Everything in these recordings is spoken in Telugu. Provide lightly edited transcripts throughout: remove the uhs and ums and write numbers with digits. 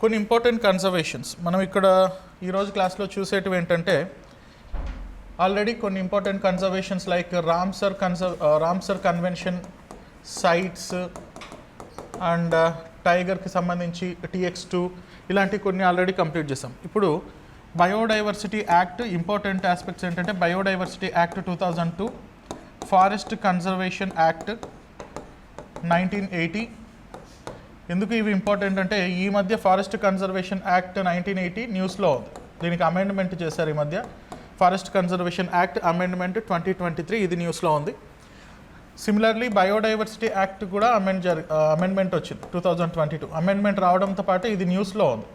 కొన్ని ఇంపార్టెంట్ కన్జర్వేషన్స్ మనం ఇక్కడ ఈరోజు క్లాస్లో చూసేటివి ఏంటంటే ఆల్రెడీ కొన్ని important conservations like Ramsar convention sites and టైగర్కి సంబంధించి TX2 ఇలాంటి కొన్ని ఆల్రెడీ కంప్లీట్ చేసాం. ఇప్పుడు బయోడైవర్సిటీ యాక్ట్ ఇంపార్టెంట్ ఆస్పెక్ట్స్ ఏంటంటే biodiversity act 2002, forest conservation act 1980. ఎందుకు ఇవి ఇంపార్టెంట్ అంటే ఈ మధ్య ఫారెస్ట్ కన్జర్వేషన్ యాక్ట్ 1980 న్యూస్లో ఉంది. దీనికి అమెండ్మెంట్ చేశారు ఈ మధ్య. ఫారెస్ట్ కన్జర్వేషన్ యాక్ట్ అమెండ్మెంట్ 2023 ఇది న్యూస్లో ఉంది. సిమిలర్లీ బయోడైవర్సిటీ యాక్ట్ కూడా అమెండ్మెంట్ వచ్చింది 2022. అమెండ్మెంట్ రావడంతో పాటు ఇది న్యూస్లో ఉంది.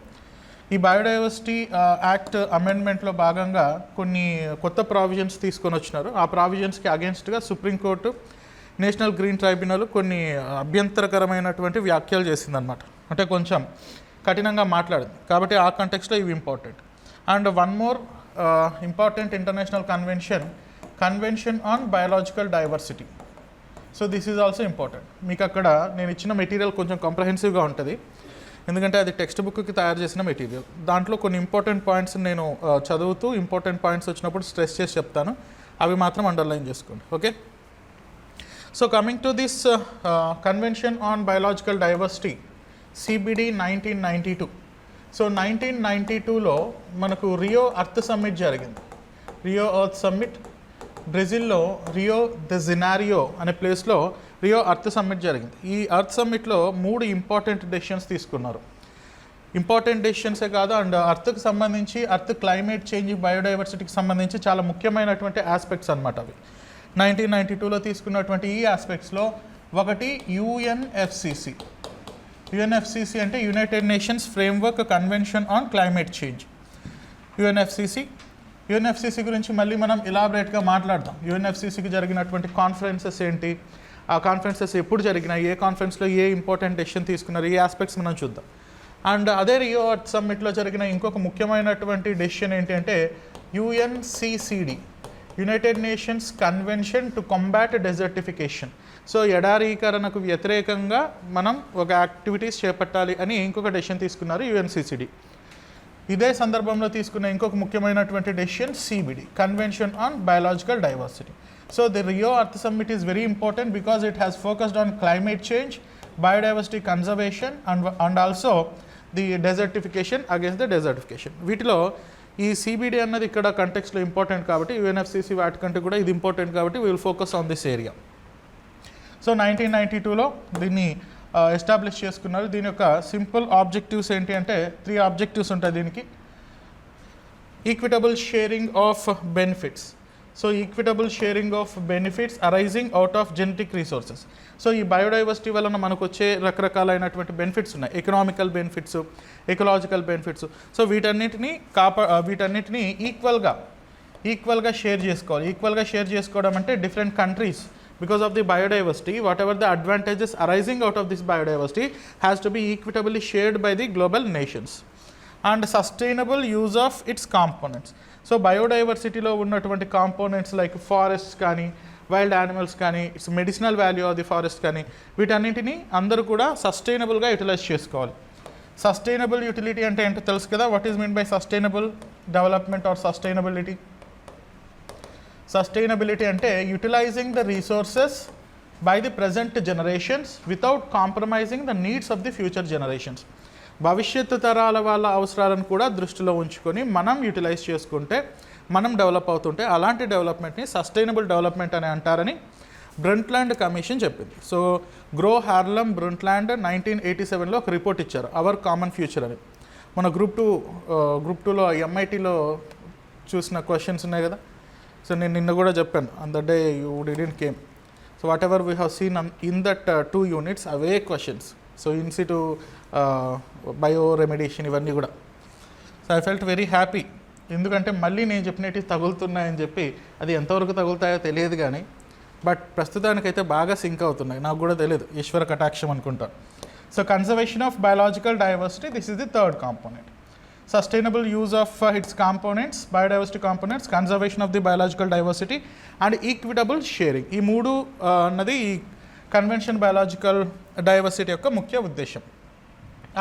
ఈ బయోడైవర్సిటీ యాక్ట్ అమెండ్మెంట్లో భాగంగా కొన్ని కొత్త ప్రావిజన్స్ తీసుకొని వచ్చినారు. ఆ ప్రావిజన్స్కి అగేన్స్ట్గా సుప్రీంకోర్టు, నేషనల్ గ్రీన్ ట్రైబ్యునల్ కొన్ని అభ్యంతరకరమైనటువంటి వ్యాఖ్యలు చేసిందనమాట. అంటే కొంచెం కఠినంగా మాట్లాడింది. కాబట్టి ఆ కంటెక్స్లో ఇవి important. And one more important international convention on biological diversity. So this is also important. మీకు అక్కడ నేను ఇచ్చిన మెటీరియల్ కొంచెం కాంప్రహెన్సివ్గా ఉంటుంది, ఎందుకంటే అది టెక్స్ట్ బుక్కి తయారు చేసిన మెటీరియల్. దాంట్లో కొన్ని ఇంపార్టెంట్ పాయింట్స్ నేను చదువుతూ ఇంపార్టెంట్ పాయింట్స్ వచ్చినప్పుడు స్ట్రెస్ చేసి చెప్తాను, అవి మాత్రం అండర్లైన్ చేసుకోండి. Okay. So coming to this convention on biological diversity CBD 1992. So 1992లో మనకు రియో అర్త్ సమ్మిట్ జరిగింది. రియో ఎర్త్ సమ్మిట్ బ్రెజిల్లో రియో ద జెనైరో అనే ప్లేస్లో రియో అర్త్ సమ్మిట్ జరిగింది. ఈ అర్త్ సమ్మిట్లో 3 ఇంపార్టెంట్ డెసిషన్స్ తీసుకున్నారు. ఇంపార్టెంట్ డెసిషన్సే కాదు, అండ్ అర్త్కి సంబంధించి అర్త్ క్లైమేట్ చేంజ్, బయోడైవర్సిటీకి సంబంధించి చాలా ముఖ్యమైనటువంటి ఆస్పెక్ట్స్ అనమాట అవి. 1992లో తీసుకున్నటువంటి ఈ ఆస్పెక్ట్స్లో ఒకటి యుఎన్ఎఫ్సిసి అంటే United nations framework convention on climate change. UNFCCC గురించి మళ్ళీ మనం ఇలాబరేట్గా మాట్లాడదాం. యుఎన్ఎఫ్సిసికి జరిగినటువంటి కాన్ఫరెన్సెస్ ఏంటి, ఆ కాన్ఫరెన్సెస్ ఎప్పుడు జరిగినాయి, ఏ కాన్ఫరెన్స్లో ఏ ఇంపార్టెంట్ డెసిషన్ తీసుకున్నారు, ఈ ఆస్పెక్ట్స్ మనం చూద్దాం. అండ్ అదే రియో అర్త్ సమ్మిట్లో జరిగిన ఇంకొక ముఖ్యమైనటువంటి డెసిషన్ ఏంటి అంటే UNCCD, united nations convention to combat desertification. So ఎడారీకరణకు వ్యతిరేకంగా మనం ఒక యాక్టివిటీస్ చేపట్టాలి అని ఇంకొక డెసిషన్ తీసుకున్నారు UNCCD. ఇదే సందర్భంలో తీసుకున్న ఇంకొక ముఖ్యమైనటువంటి decision CBD, convention on biological diversity. So the Rio earth summit is very important because it has focused on climate change, biodiversity conservation and also the desertification, against the desertification. వీటిలో ఈ CBD అన్నది ఇక్కడ కంటెక్స్లో ఇంపార్టెంట్ కాబట్టి UNFCC వాటికంటే కూడా ఇది ఇంపార్టెంట్ కాబట్టి we will focus on this area. So 1992లో దీన్ని ఎస్టాబ్లిష్ చేసుకున్నారు. దీని యొక్క సింపుల్ ఆబ్జెక్టివ్స్ ఏంటి అంటే 3 ఆబ్జెక్టివ్స్ ఉంటాయి దీనికి. Equitable sharing of benefits. So equitable sharing of benefits arising out of genetic resources. So ఈ బయోడైవర్సిటీ వలన మనకు వచ్చే రకరకాలైనటువంటి బెనిఫిట్స్ ఉన్నాయి. Economical benefits, ecological benefits. So వీటన్నిటిని ఈక్వల్గా షేర్ చేసుకోవాలి. ఈక్వల్గా షేర్ చేసుకోవడం అంటే different countries, because of the biodiversity, whatever the advantages arising out of this biodiversity has to be equitably shared by the global nations. And sustainable use of its components. So biodiversity lo unnatuvanti components like forests kani, wild animals kani, its medicinal value of the forest kani, వీటన్నిటిని అందరూ కూడా సస్టైనబుల్గా యూటిలైజ్ చేసుకోవాలి. సస్టైనబుల్ యూటిలిటీ అంటే ఏంటో తెలుసు కదా. What is mean by sustainable development or sustainability? Sustainability అంటే utilizing the resources by the present generations without compromising the needs of the future generations. భవిష్యత్తు తరాల వాళ్ళ అవసరాలను కూడా దృష్టిలో ఉంచుకొని మనం యూటిలైజ్ చేసుకుంటే, మనం డెవలప్ అవుతుంటే అలాంటి డెవలప్మెంట్ని సస్టైనబుల్ డెవలప్మెంట్ అని అంటారని బ్రంట్లాండ్ కమిషన్ చెప్పింది. సో గ్రో హార్లమ్ బ్రంట్లాండ్ 1987లో ఒక రిపోర్ట్ ఇచ్చారు, అవర్ కామన్ ఫ్యూచర్ అని. మన గ్రూప్ టూలో MITలో చూసిన క్వశ్చన్స్ ఉన్నాయి కదా. సో నేను నిన్న కూడా చెప్పాను, on the day you didn't came. So what ever we have seen in that 2 units away questions. So in situ bio remediation ఇవన్నీ కూడా. So I felt very happy, ఎందుకంటే మళ్ళీ నేను చెప్పినట్టు తగులుతున్నాయని చెప్పి, అది ఎంతవరకు తగులుతాయో తెలియదు కానీ బట్ ప్రస్తుతానికైతే బాగా సింక్ అవుతున్నాయి. నాకు కూడా తెలియదు, ఈశ్వర కటాక్షం అనుకుంటా. So conservation of biological diversity, this is the 3rd component. Sustainable use of its components, biodiversity components, conservation of the biological diversity and equitable sharing. ఈ 3 అన్నది ఈ కన్వెన్షన్ బయాలజికల్ డైవర్సిటీ యొక్క ముఖ్య ఉద్దేశం.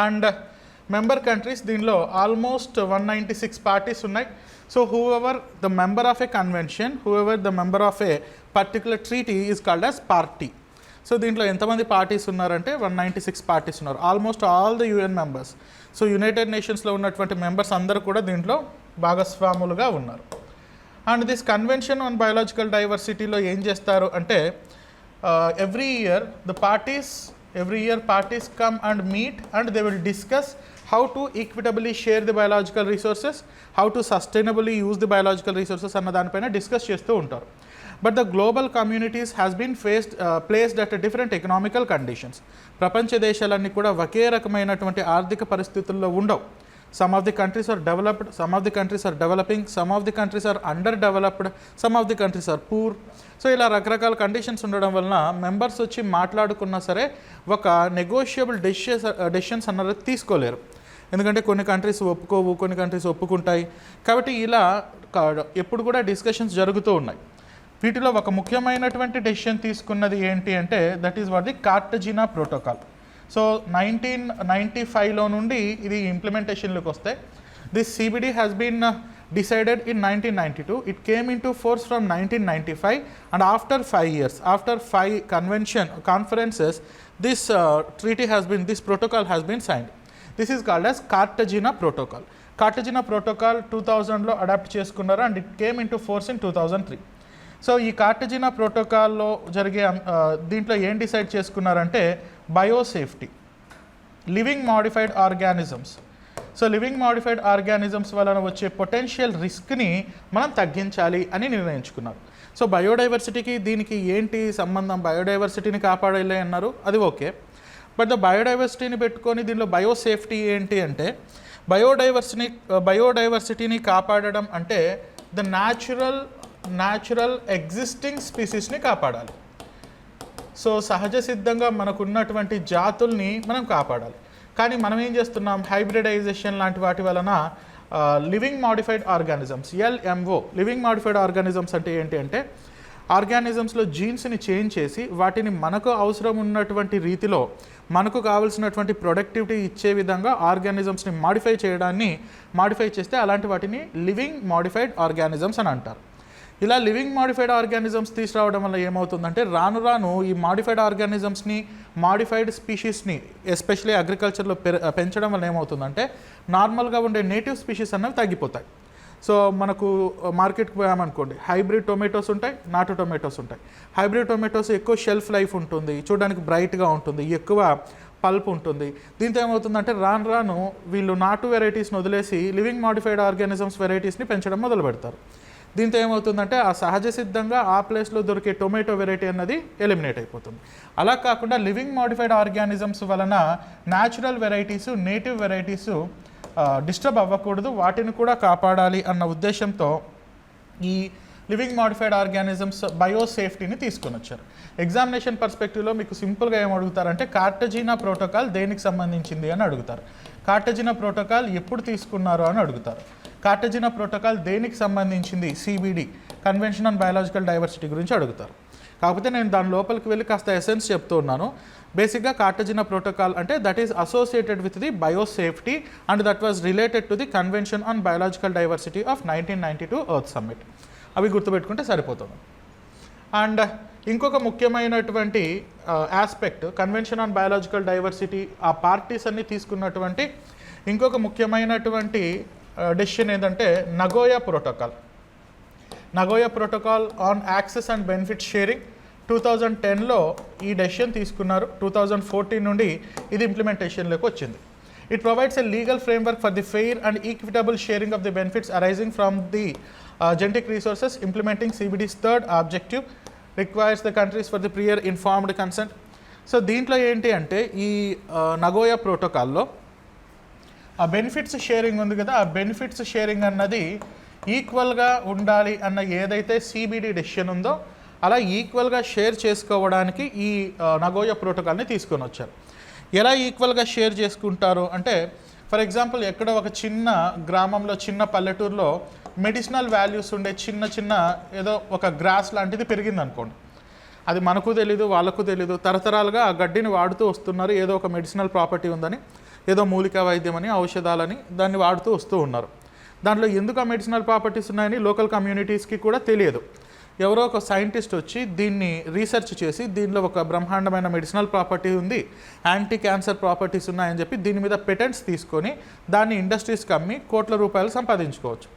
అండ్ మెంబర్ కంట్రీస్ దీనిలో ఆల్మోస్ట్ 196 పార్టీస్ ఉన్నాయి. So whoever the member of a convention, whoever the member of a particular treaty is called as party. So దీంట్లో ఎంతమంది పార్టీస్ ఉన్నారంటే 196 పార్టీస్ ఉన్నారు, almost all the UN members. So united నేషన్స్లో ఉన్నటువంటి మెంబర్స్ అందరూ కూడా దీంట్లో భాగస్వాములుగా ఉన్నారు. And this convention on biological డైవర్సిటీలో ఏం చేస్తారు అంటే every year parties come and meet and they will discuss how to equitably share the biological resources, how to sustainably use the biological resources అన్న దానిపైన డిస్కస్ చేస్తూ ఉంటారు. But the global communities has been placed at different economical conditions. ప్రపంచ దేశాలన్నీ కూడా ఒకే రకమైనటువంటి ఆర్థిక పరిస్థితుల్లో ఉండవు. Some of the countries are developed, some of the countries are developing, some of the countries are underdeveloped, some of the countries are poor. So ఇలా రకరకాల కండిషన్స్ ఉండడం వలన మెంబర్స్ వచ్చి మాట్లాడుకున్నా సరే ఒక నెగోషియబుల్ డెసిషన్స్ అన్నది తీసుకోలేరు. ఎందుకంటే కొన్ని కంట్రీస్ ఒప్పుకోవు, కొన్ని కంట్రీస్ ఒప్పుకుంటాయి. కాబట్టి ఇలా ఎప్పుడు కూడా డిస్కషన్స్ జరుగుతూ ఉన్నాయి. వీటిలో ఒక ముఖ్యమైనటువంటి డెసిషన్ తీసుకున్నది ఏంటి అంటే that is what the Cartagena protocol. So 1995లో నుండి ఇది ఇంప్లిమెంటేషన్లోకి వస్తాయి. This CBD has been decided in 1992. It came into force from 1995 and after 5 years, after 5 conferences, this protocol has been signed. This is called as Cartagena Protocol. Cartagena Protocol 2000లో అడాప్ట్ చేసుకున్నారు and it came into force in 2003. So ఈ కార్టజినా ప్రోటోకాల్లో జరిగే దీంట్లో ఏం డిసైడ్ చేసుకున్నారంటే biosafety, living modified organisms. So living modified organisms వలన వచ్చే పొటెన్షియల్ రిస్క్ని మనం తగ్గించాలి అని నిర్ణయించుకున్నారు. సో బయోడైవర్సిటీకి దీనికి ఏంటి సంబంధం? బయోడైవర్సిటీని కాపాడాలి అన్నారు, అది ఓకే. బట్ ద బయోడైవర్సిటీని పెట్టుకొని దీనిలో బయోసేఫ్టీ ఏంటి అంటే బయోడైవర్సిటీని కాపాడడం అంటే ద న్యాచురల్ ఎగ్జిస్టింగ్ స్పీసీస్ని కాపాడాలి. సో సహజ సిద్ధంగా మనకున్నటువంటి జాతుల్ని మనం కాపాడాలి. కానీ మనం ఏం చేస్తున్నాం, హైబ్రిడైజేషన్ లాంటి వాటి వలన living modified organisms, LMO, living modified organisms అంటే ఏంటి అంటే ఆర్గానిజమ్స్లో జీన్స్ని చేంజ్ చేసి వాటిని మనకు అవసరం ఉన్నటువంటి రీతిలో మనకు కావాల్సినటువంటి ప్రొడక్టివిటీ ఇచ్చే విధంగా ఆర్గానిజమ్స్ని మాడిఫై చేస్తే అలాంటి వాటిని లివింగ్ మాడిఫైడ్ ఆర్గానిజమ్స్ అని అంటారు. ఇలా లివింగ్ మాడిఫైడ్ ఆర్గానిజమ్స్ తీసుకురావడం వల్ల ఏమవుతుందంటే రాను రాను ఈ మాడిఫైడ్ ఆర్గానిజమ్స్ని, మాడిఫైడ్ స్పీషీస్ని ఎస్పెషలీ అగ్రికల్చర్లో పెంచడం వల్ల ఏమవుతుందంటే నార్మల్గా ఉండే నేటివ్ స్పీషీస్ అన్నవి తగ్గిపోతాయి. సో మనకు మార్కెట్కి పోయామనుకోండి, హైబ్రిడ్ టొమాటోస్ ఉంటాయి, నాటు టొమాటోస్ ఉంటాయి. హైబ్రిడ్ టొమాటోస్ ఎక్కువ షెల్ఫ్ లైఫ్ ఉంటుంది, చూడడానికి బ్రైట్గా ఉంటుంది, ఎక్కువ పల్ప్ ఉంటుంది. దీంతో ఏమవుతుందంటే రాను రాను వీళ్ళు నాటు వెరైటీస్ని వదిలేసి లివింగ్ మాడిఫైడ్ ఆర్గానిజమ్స్ వెరైటీస్ని పెంచడం మొదలు పెడతారు. దీంతో ఏమవుతుందంటే ఆ సహజ సిద్ధంగా ఆ ప్లేస్లో దొరికే టొమాటో వెరైటీ అన్నది ఎలిమినేట్ అయిపోతుంది. అలా కాకుండా లివింగ్ మాడిఫైడ్ ఆర్గానిజమ్స్ వలన natural varieties, native varieties disturb అవ్వకూడదు, వాటిని కూడా కాపాడాలి అన్న ఉద్దేశంతో ఈ లివింగ్ మాడిఫైడ్ ఆర్గానిజమ్స్ బయోసేఫ్టీని తీసుకొని వచ్చారు. ఎగ్జామినేషన్ పర్స్పెక్టివ్లో మీకు సింపుల్గా ఏం అడుగుతారంటే కార్టజినా ప్రోటోకాల్ దేనికి సంబంధించింది అని అడుగుతారు. కార్టజినా ప్రోటోకాల్ ఎప్పుడు తీసుకున్నారు అని అడుగుతారు. కార్టజినా ప్రోటోకాల్ దేనికి సంబంధించింది? CBD, convention on biological diversity గురించి అడుగుతారు. కాకపోతే నేను దాని లోపలికి వెళ్ళి కాస్త ఎసెన్స్ చెప్తూ ఉన్నాను. బేసిక్గా కార్టజినా ప్రోటోకాల్ అంటే that is associated with the biosafety and that was related to the convention on biological diversity of 1992 earth summit. అవి గుర్తుపెట్టుకుంటే సరిపోతుంది. అండ్ ఇంకొక ముఖ్యమైనటువంటి aspect convention on biological diversity ఆ పార్టీస్ అన్ని తీసుకున్నటువంటి ఇంకొక ముఖ్యమైనటువంటి డెసిషన్ ఏంటంటే Nagoya protocol on access and benefit sharing 2010లో ఈ డెసిషన్ తీసుకున్నారు. 2014 నుండి ఇది ఇంప్లిమెంటేషన్లోకి వచ్చింది. It provides a legal framework for the fair and equitable sharing of the benefits arising from the genetic resources. Implementing CBD's third objective requires the countries for the prior informed consent. So దీంట్లో ఏంటి అంటే ఈ నగోయా ప్రోటోకాల్లో ఆ బెనిఫిట్స్ షేరింగ్ ఉంది కదా, ఆ బెనిఫిట్స్ షేరింగ్ అన్నది ఈక్వల్గా ఉండాలి అన్న ఏదైతే CBD డెసిషన్ ఉందో అలా ఈక్వల్గా షేర్ చేసుకోవడానికి ఈ నగోయా ప్రోటోకాల్ని తీసుకొని వచ్చారు. ఎలా ఈక్వల్గా షేర్ చేసుకుంటారు అంటే ఫర్ ఎగ్జాంపుల్ ఎక్కడో ఒక చిన్న గ్రామంలో, చిన్న పల్లెటూరులో మెడిసినల్ వాల్యూస్ ఉండే చిన్న ఏదో ఒక గ్రాస్ లాంటిది పెరిగింది అనుకోండి. అది మనకు తెలీదు, వాళ్ళకు తెలీదు, తరతరాలుగా ఆ గడ్డిని వాడుతూ వస్తున్నారు, ఏదో ఒక మెడిసినల్ ప్రాపర్టీ ఉందని. ఏదో మూలికా వైద్యం అని, ఔషధాలని దాన్ని వాడుతూ వస్తూ ఉన్నారు. దాంట్లో ఎందుకు ఆ మెడిసినల్ ప్రాపర్టీస్ ఉన్నాయని లోకల్ కమ్యూనిటీస్కి కూడా తెలియదు. ఎవరో ఒక సైంటిస్ట్ వచ్చి దీన్ని రీసెర్చ్ చేసి దీనిలో ఒక బ్రహ్మాండమైన మెడిసినల్ ప్రాపర్టీ ఉంది, యాంటీ క్యాన్సర్ ప్రాపర్టీస్ ఉన్నాయని చెప్పి దీని మీద పేటెంట్స్ తీసుకొని దాన్ని ఇండస్ట్రీస్కి అమ్మి కోట్ల రూపాయలు సంపాదించుకోవచ్చు.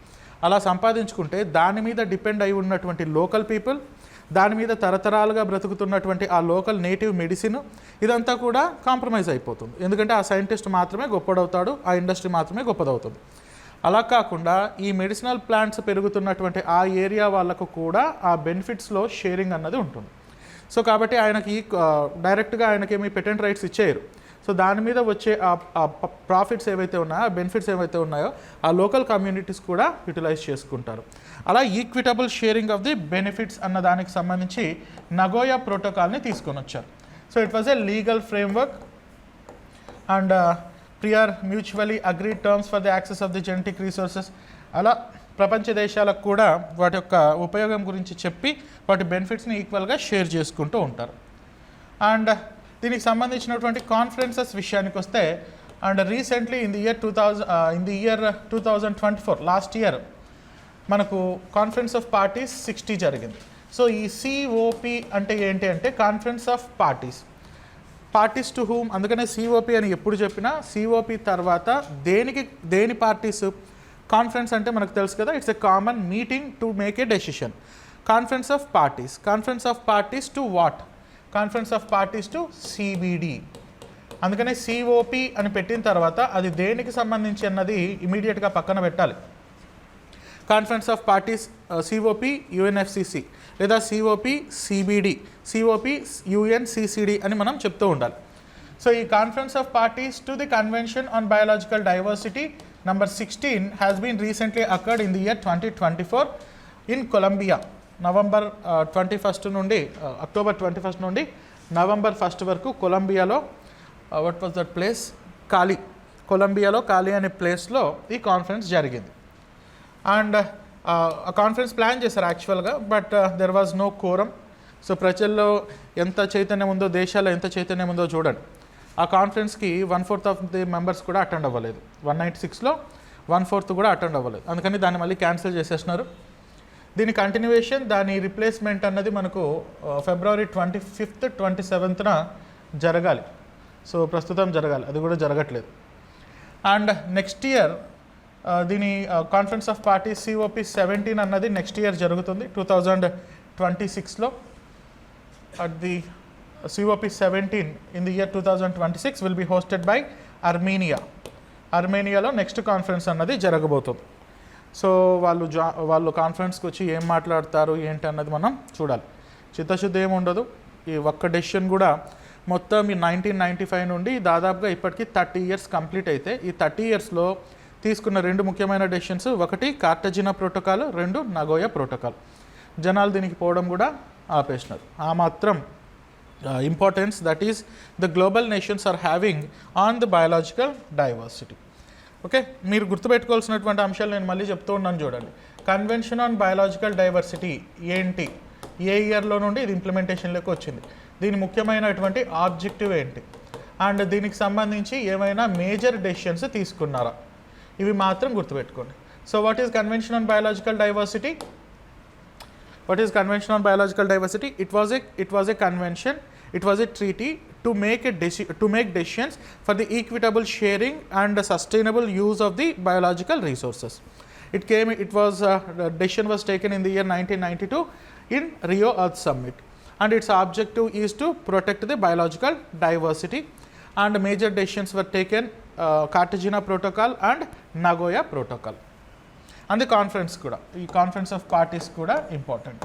అలా సంపాదించుకుంటే దాని మీద డిపెండ్ అయి ఉన్నటువంటి లోకల్ పీపుల్, దాని మీద తరతరాలుగా బ్రతుకుతున్నటువంటి ఆ లోకల్ నేటివ్ మెడిసిన్ ఇదంతా కూడా కాంప్రమైజ్ అయిపోతుంది. ఎందుకంటే ఆ సైంటిస్ట్ మాత్రమే గొప్పడవుతాడు, ఆ ఇండస్ట్రీ మాత్రమే గొప్పదవుతుంది. అలా కాకుండా ఈ మెడిసినల్ ప్లాంట్స్ పెరుగుతున్నటువంటి ఆ ఏరియా వాళ్ళకు కూడా ఆ బెనిఫిట్స్లో షేరింగ్ అన్నది ఉంటుంది. సో కాబట్టి ఆయనకి డైరెక్ట్గా ఆయనకేమి పేటెంట్ రైట్స్ ఇచ్చేయరు. సో దాని మీద వచ్చే ఆ ప్రాఫిట్స్ ఏవైతే ఉన్నాయో, ఆ బెనిఫిట్స్ ఏవైతే ఉన్నాయో ఆ లోకల్ కమ్యూనిటీస్ కూడా యూటిలైజ్ చేసుకుంటారు. అలా equitable sharing of the benefits అన్న దానికి సంబంధించి నగోయా ప్రోటోకాల్ని తీసుకొని వచ్చారు. So it was a legal framework and prior mutually agreed terms for the access of the genetic resources. అలా ప్రపంచ దేశాలకు కూడా వాటి యొక్క ఉపయోగం గురించి చెప్పి వాటి బెనిఫిట్స్ని ఈక్వల్గా షేర్ చేసుకుంటూ ఉంటారు. అండ్ దీనికి సంబంధించినటువంటి కాన్ఫరెన్సెస్ విషయానికి వస్తే, and recently in the year 2024 last year మనకు కాన్ఫరెన్స్ ఆఫ్ పార్టీస్ 60 జరిగింది. సో ఈ సిఓపి అంటే ఏంటి అంటే conference of parties to whom, అందుకనే సిఓపి అని ఎప్పుడు చెప్పినా సిఓపి తర్వాత దేని పార్టీస్, కాన్ఫరెన్స్ అంటే మనకు తెలుసు కదా, it's a common meeting to make a decision. Conference of parties to what, conference of parties to CBD. అందుకనే సిఓపి అని పెట్టిన తర్వాత అది దేనికి సంబంధించి అన్నది ఇమీడియట్గా పక్కన పెట్టాలి. Conference of parties COP UNFCCC లేదా సిఓపి సిబిడి, సిఓపి యుఎన్సిసిడి అని మనం చెప్తూ ఉండాలి. సో ఈ conference of parties to the convention on biological diversity number 16 has been recently accord in the year 2024 in Colombia. November 21 నుండి అక్టోబర్ 21 నుండి నవంబర్ 1 వరకు కొలంబియాలో వాట్ వాజ్ దట్ ప్లేస్, కొలంబియాలో కాలి అనే ప్లేస్లో ఈ కాన్ఫరెన్స్ జరిగింది. అండ్ ఆ కాన్ఫరెన్స్ ప్లాన్ చేశారు యాక్చువల్గా, but there was no quorum. So ప్రజల్లో ఎంత చైతన్యం ఉందో, దేశాల్లో ఎంత చైతన్యం ఉందో చూడండి. ఆ కాన్ఫరెన్స్కి 1/4 ఆఫ్ ది మెంబర్స్ కూడా అటెండ్ అవ్వలేదు. 196లో 1/4 కూడా అటెండ్ అవ్వలేదు. అందుకని దాన్ని మళ్ళీ క్యాన్సిల్ చేసేసినారు. దీని కంటిన్యూవేషన్, దాని రిప్లేస్మెంట్ అన్నది మనకు ఫిబ్రవరి 25th 27th జరగాలి. సో ప్రస్తుతం జరగాలి, అది కూడా జరగట్లేదు. అండ్ నెక్స్ట్ ఇయర్ దీని కాన్ఫరెన్స్ ఆఫ్ పార్టీస్ సిఓపి 17 అన్నది నెక్స్ట్ ఇయర్ జరుగుతుంది 2026లో. At the COP 17 in the year 2026 will be hosted by అర్మేనియాలో నెక్స్ట్ కాన్ఫరెన్స్ అన్నది జరగబోతుంది. సో వాళ్ళు కాన్ఫరెన్స్కి వచ్చి ఏం మాట్లాడతారు ఏంటి అన్నది మనం చూడాలి. చిత్తశుద్ధి ఏమి ఉండదు. ఈ ఒక్క డెసిషన్ కూడా మొత్తం ఈ 1995 నుండి దాదాపుగా ఇప్పటికీ 30 years కంప్లీట్ అయితే, ఈ 30 yearsలో తీసుకున్న 2 ముఖ్యమైన డెసిషన్స్, ఒకటి కార్టజినా ప్రోటోకాల్, 2 నగోయా ప్రోటోకాల్. జనాలు దీనికి పోవడం కూడా ఆపేసినారు. ఆ మాత్రం importance that is the global nations are having on the biological diversity. Okay, మీరు గుర్తుపెట్టుకోవాల్సినటువంటి అంశాలు నేను మళ్ళీ చెప్తూ ఉన్నాను చూడండి. కన్వెన్షన్ ఆన్ బయాలజికల్ డైవర్సిటీ ఏంటి, ఏ ఇయర్లో నుండి ఇది ఇంప్లిమెంటేషన్లోకి వచ్చింది, దీని ముఖ్యమైనటువంటి ఆబ్జెక్టివ్ ఏంటి, అండ్ దీనికి సంబంధించి ఏమైనా మేజర్ డెసిషన్స్ తీసుకున్నారా, ఇవి మాత్రం గుర్తుపెట్టుకోండి. So what is convention on biological diversity? It was a convention, it was a treaty to make decisions for the equitable sharing and sustainable use of the biological resources. The decision was taken in the year 1992 in Rio Earth Summit, and its objective is to protect the biological diversity, and major decisions were taken Cartagena Protocol and Nagoya Protocol. And the conference kuda, ee conference of parties kuda important.